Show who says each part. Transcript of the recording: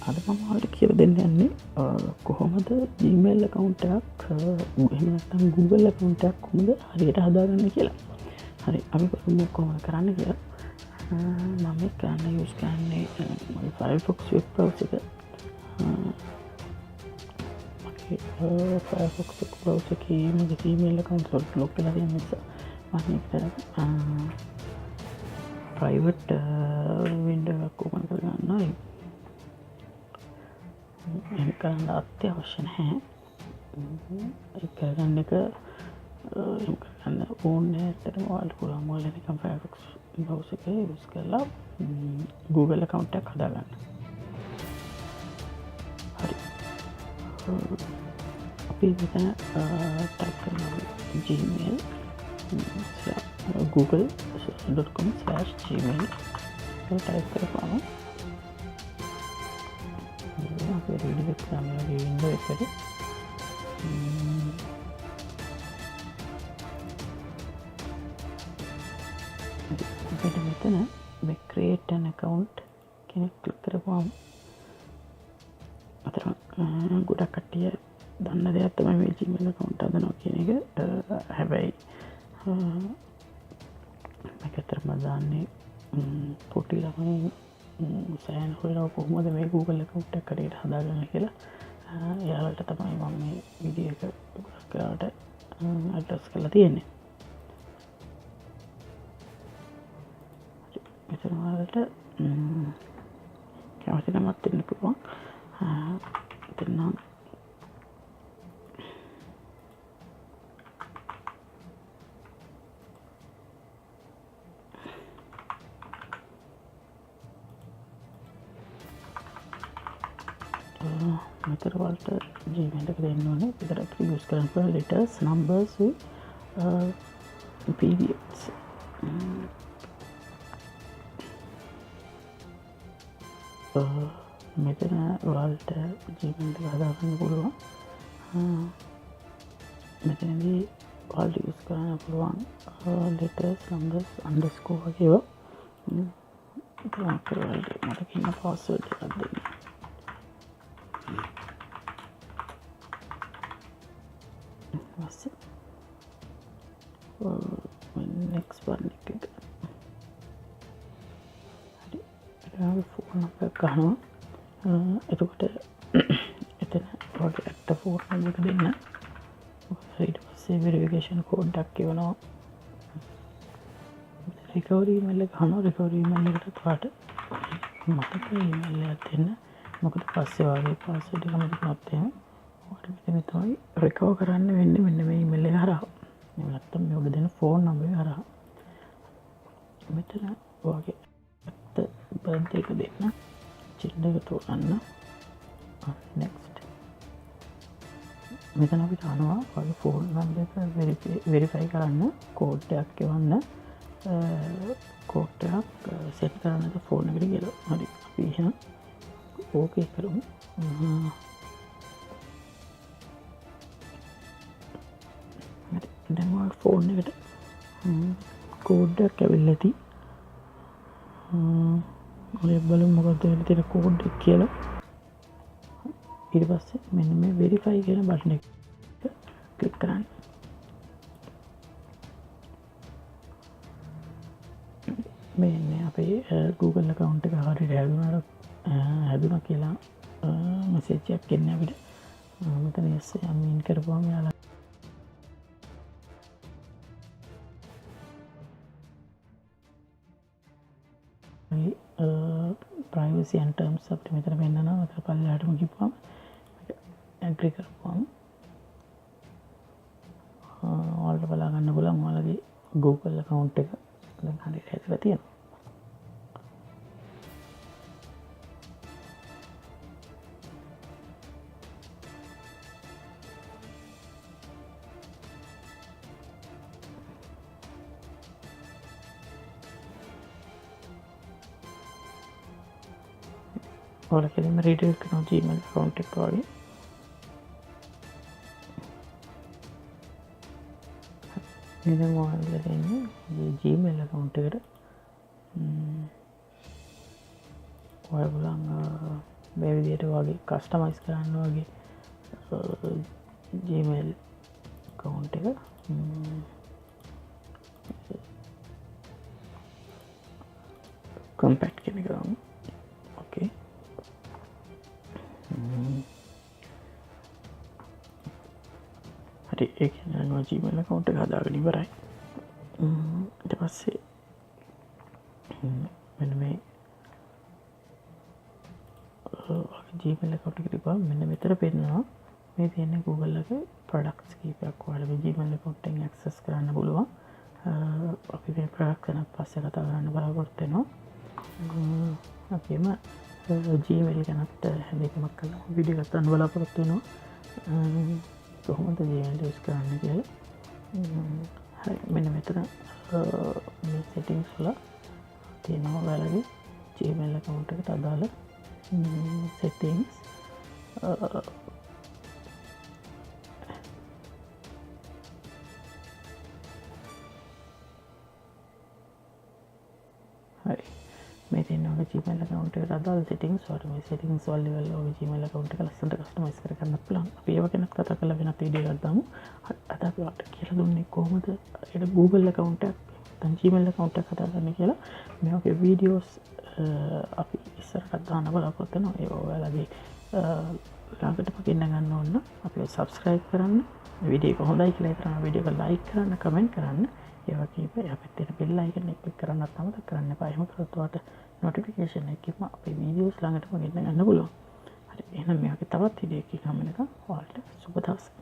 Speaker 1: අද මම ඔයාලට කියලා දෙන්න යන්නේ කොහොමද Gmail account එකක් එහෙම නැත්නම් Google account එකක් කොහොමද හරියට හදාගන්නේ කියලා. හරි අපි බලමු කොහොමද කරන්න කියලා. මම කරන්න use කරන්නේ මගේ Firefox web browser එක. Firefox web browser එකේ මගේ Gmail account එක ලොග් කරලා තියෙන නිසා මම ඒක private window එකක් open කරගන්නවා. එහෙම කරන්න අත්‍යවශ්‍ය නැහැ. ඒක කරගන්න එක එහෙම කරගන්න ඕනේ ඇත්තටම ඔයාලට පුළුවන් ඔයාලා නිකන් Firefox browser එක use කරලා Google account එකක් හදාගන්න. හරි. අපි මෙතන type කරනවා Gmail google.com/gmail type කරපුවම අපේ රීඩින් එක්සාම් එකේ වින්ඩෝ එකට අපිට මෙතන මේ create an account කියන ක්ලික් කරපුවම අතන ගොඩක් කට්ටිය දන්න දෙයක් තමයි මේ Gmail account හදනවා කියන එක. හැබැයි මේක අතරම දාන්නේ පොටි ළමයි සෑහන හොයනවා කොහොමද මේ Google account එක හරියට හදාගන්නේ කියලා. එයාලට තමයි මම මේ වීඩියෝ එක ගොඩක් කරාට ඇඩ්‍රස් කරලා තියෙන්නේ. මෙතන වලට කැමති නමක් දෙන්න පුළුවන්. එතන මෙතන වලට Gmail එක දෙන්න ඕනේ. ඒකට අපි use කරන්න පුළුවන් letters, numbers, periods. මෙතන වලට Gmail එක හදාගන්න පුළුවන්. මෙතනදී වලට use කරන්න පුළුවන් letters, numbers, underscore වගේ ඒවා. මට කියන password එකක් දෙන්න. next one එක හරි ෆෝන් නම්බර් එක ගන්නවා. එතකොට එතන ඔයාලට ඇක්ටිව් ෆෝන් නම්බර් එක දෙන්න. ඊට පස්සේ වෙරිෆිකේෂන් කෝඩ් එකක් එවනවා. රිකවරි ඊමේල් එක ගන්නවා. රිකවරි ඊමේල් එකට ඔයාලට මතක ඊමේල් එකක් දෙන්න. මොකද පස්සේ ඔයාගේ පාස්වර්ඩ් එක මතක නැත්නම් ඔයාලට මෙතන තමයි රිකවර් කරන්න වෙන්නේ මෙන්න මේ ඊමේල් එක හරහා. එහෙම නැත්නම් මේ උඩ දෙන ෆෝන් නම්බර් එක හරහා. මෙතන ඔයාගේ ඇත්ත බර්ත්ඩේ එක දෙන්න. චිල්ඩ් එක තෝරන්න. next. මෙතන අපිට අහනවා ඔයාගේ ෆෝන් නම්බර් එක වෙරිෆයි කරන්න කෝඩ් එකක් එවන්න. කෝඩ් එකක් සෙට් කරන්නද ෆෝන් එකට කියලා. හරි. අපි එහෙනම් ඕකේ කරමු. දැන් ඔයාගේ ෆෝන් එකට කෝඩ් එකක් ඇවිල්ලා ඇති. ඔය බලමු මොකක්ද වෙලා තියෙන කෝඩ් එක කියලා. ඊට පස්සේ මෙන්න මේ වෙරිෆයි කියන බටන් එක ක්ලික් කරන්න. මේ අපේ Google account එක හරියට හැදුනා කියලා මැසේජ් එකක් එන්නේ අපිට. මෙතන yes අමින් කරපුවම යාලා privacy and terms අපිට මෙතන පෙන්නනවා. මෙතන පල්ලෙහාටම ගිහුවම ඇග්‍රී කරපුවම ඔයාලට බලා ගන්න පුළුවන් ඔයාලගේ Google account එක දැන් හරියට හැදලා තියෙනවා. ඔයාලා කෙලින්ම රීඩර් කරන Gmail account එක වගේ. ඉතින් ඔයාලා දෙන්නේ Gmail account එකට ඔයාලා මේ විදිහට වගේ කස්ටමයිස් කරන්න වගේ Gmail account එක compact කියන එක ගමු. ඕකේ. හරි ඒ කියන්නේ Gmail account එක හදාගෙන ඉවරයි. ඊට පස්සේ මෙන්න මේ Gmail account එක තිබ්බම මෙන්න මෙතන පෙන්නනවා මේ තියෙන Google එකේ products කීපයක් ඔයාලා මේ Gmail account එකෙන් access කරන්න පුළුවන්. අපි මේ product ගැන පස්සේ කතා කරන්න බලාපොරොත්තු වෙනවා. අපිම Gmail ගැනත් හැම එකම කළා වීඩියෝ එකක් ගන්න බලාපොරොත්තු වෙනවා. කොහොමද Gmail use කරන්න කියලා. හරි මෙන්න මෙතන මේ settings වල තියෙනවා ඔයාලගේ Gmail account එකට අදාළ settings හරි මේ තියෙනවා Gmail account එකට අදාළ settings වල මේ settings වල level ඔය Gmail account එක ලස්සනට customize කරගන්න පුළුවන්. අපි ඒව ගැනත් කතා කරලා වෙනත් වීඩියෝ එකක් දාමු. අද අපි ඔයාලට කියලා දුන්නේ කොහොමද ඒක Google account එකක් නැත්නම් Gmail account එකක් හදාගන්න කියලා. මේ වගේ වීඩියෝස් අපි ඉස්සරහට දාන්න බලාපොරොත්තු වෙනවා. ඒක ඔයාලගේ ළඟටම ගෙන්න ගන්න ඕන. අපිව subscribe කරන්න. වීඩියෝ එක හොඳයි කියලා හිතනවා වීඩියෝ එක like කරන්න, comment කරන්න. ඒ වගේම අපිට තියෙන bell icon එක click කරන්නත් අමතක කරන්න එපා. එහෙම කරොත් ඔයාලට notification එකකින්ම අපේ වීඩියෝස් ළඟටම ගෙන්න ගන්න පුළුවන්. හරි එහෙනම් මේ වගේ තවත් වීඩියෝ එකකින් හම්බ වෙනකම් ඔයාලට සුබ දවසක්.